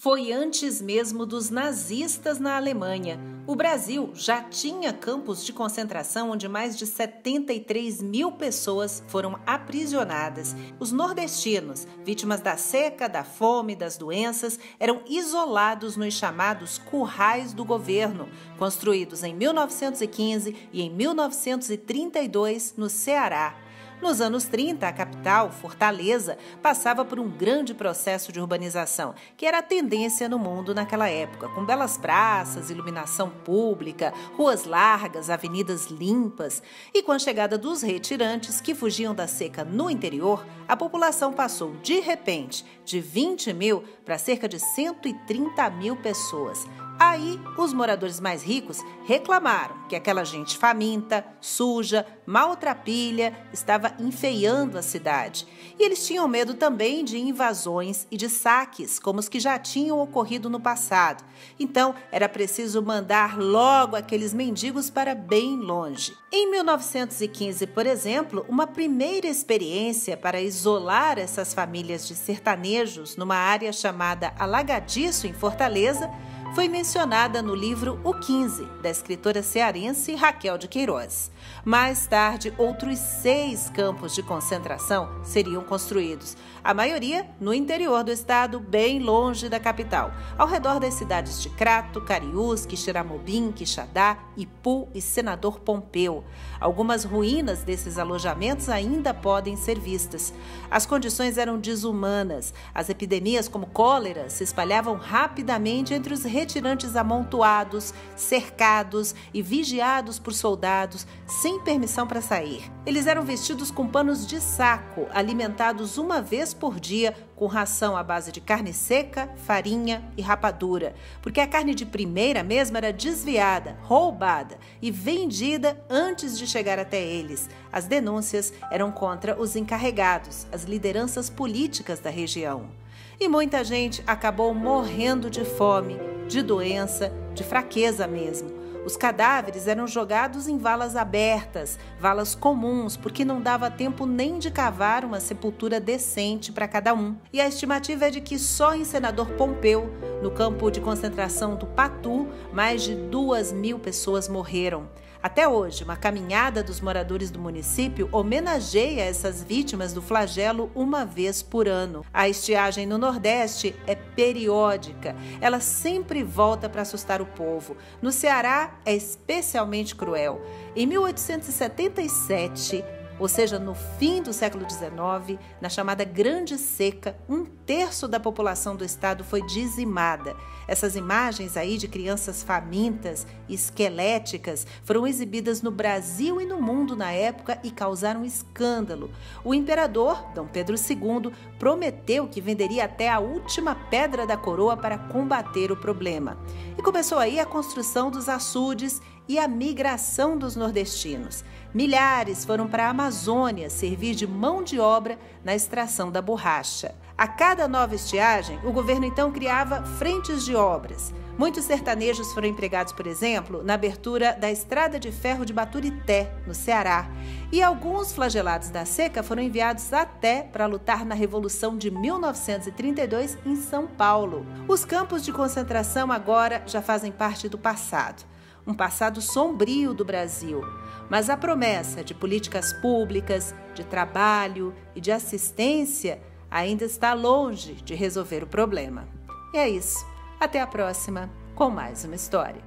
Foi antes mesmo dos nazistas na Alemanha. O Brasil já tinha campos de concentração onde mais de 73 mil pessoas foram aprisionadas. Os nordestinos, vítimas da seca, da fome, das doenças, eram isolados nos chamados currais do governo, construídos em 1915 e em 1932 no Ceará. Nos anos 30, a capital, Fortaleza, passava por um grande processo de urbanização, que era a tendência no mundo naquela época, com belas praças, iluminação pública, ruas largas, avenidas limpas. E com a chegada dos retirantes, que fugiam da seca no interior, a população passou, de repente, de 20 mil para cerca de 130 mil pessoas. Aí, os moradores mais ricos reclamaram que aquela gente faminta, suja, maltrapilha, estava enfeiando a cidade. E eles tinham medo também de invasões e de saques, como os que já tinham ocorrido no passado. Então, era preciso mandar logo aqueles mendigos para bem longe. Em 1915, por exemplo, uma primeira experiência para isolar essas famílias de sertanejos numa área chamada Alagadiço, em Fortaleza, foi mencionada no livro O 15, da escritora cearense Raquel de Queiroz. Mais tarde, outros 6 campos de concentração seriam construídos, a maioria no interior do estado, bem longe da capital, ao redor das cidades de Crato, Cariús, Quixeramobim, Quixadá, Ipu e Senador Pompeu. Algumas ruínas desses alojamentos ainda podem ser vistas. As condições eram desumanas. As epidemias como cólera se espalhavam rapidamente entre os retirantes amontoados, cercados e vigiados por soldados, sem permissão para sair. Eles eram vestidos com panos de saco, alimentados uma vez por dia com ração à base de carne seca, farinha e rapadura, porque a carne de primeira mesmo era desviada, roubada e vendida antes de chegar até eles. As denúncias eram contra os encarregados, as lideranças políticas da região. E muita gente acabou morrendo de fome, de doença, de fraqueza mesmo. Os cadáveres eram jogados em valas abertas, valas comuns, porque não dava tempo nem de cavar uma sepultura decente para cada um. E a estimativa é de que só em Senador Pompeu, no campo de concentração do Patu, mais de 2.000 pessoas morreram. Até hoje, uma caminhada dos moradores do município homenageia essas vítimas do flagelo uma vez por ano. A estiagem no Nordeste é periódica, ela sempre volta para assustar o povo. No Ceará, é especialmente cruel. Em 1877, ou seja, no fim do século XIX, na chamada Grande Seca, 1/3 da população do estado foi dizimada. Essas imagens aí de crianças famintas e esqueléticas foram exibidas no Brasil e no mundo na época e causaram escândalo. O imperador, Dom Pedro II, prometeu que venderia até a última pedra da coroa para combater o problema. E começou aí a construção dos açudes e a migração dos nordestinos. Milhares foram para a Amazônia servir de mão de obra na extração da borracha. A cada nova estiagem, o governo então criava frentes de obras. Muitos sertanejos foram empregados, por exemplo, na abertura da estrada de ferro de Baturité, no Ceará. E alguns flagelados da seca foram enviados até para lutar na Revolução de 1932 em São Paulo. Os campos de concentração agora já fazem parte do passado. Um passado sombrio do Brasil, mas a promessa de políticas públicas, de trabalho e de assistência ainda está longe de resolver o problema. E é isso. Até a próxima com mais uma história.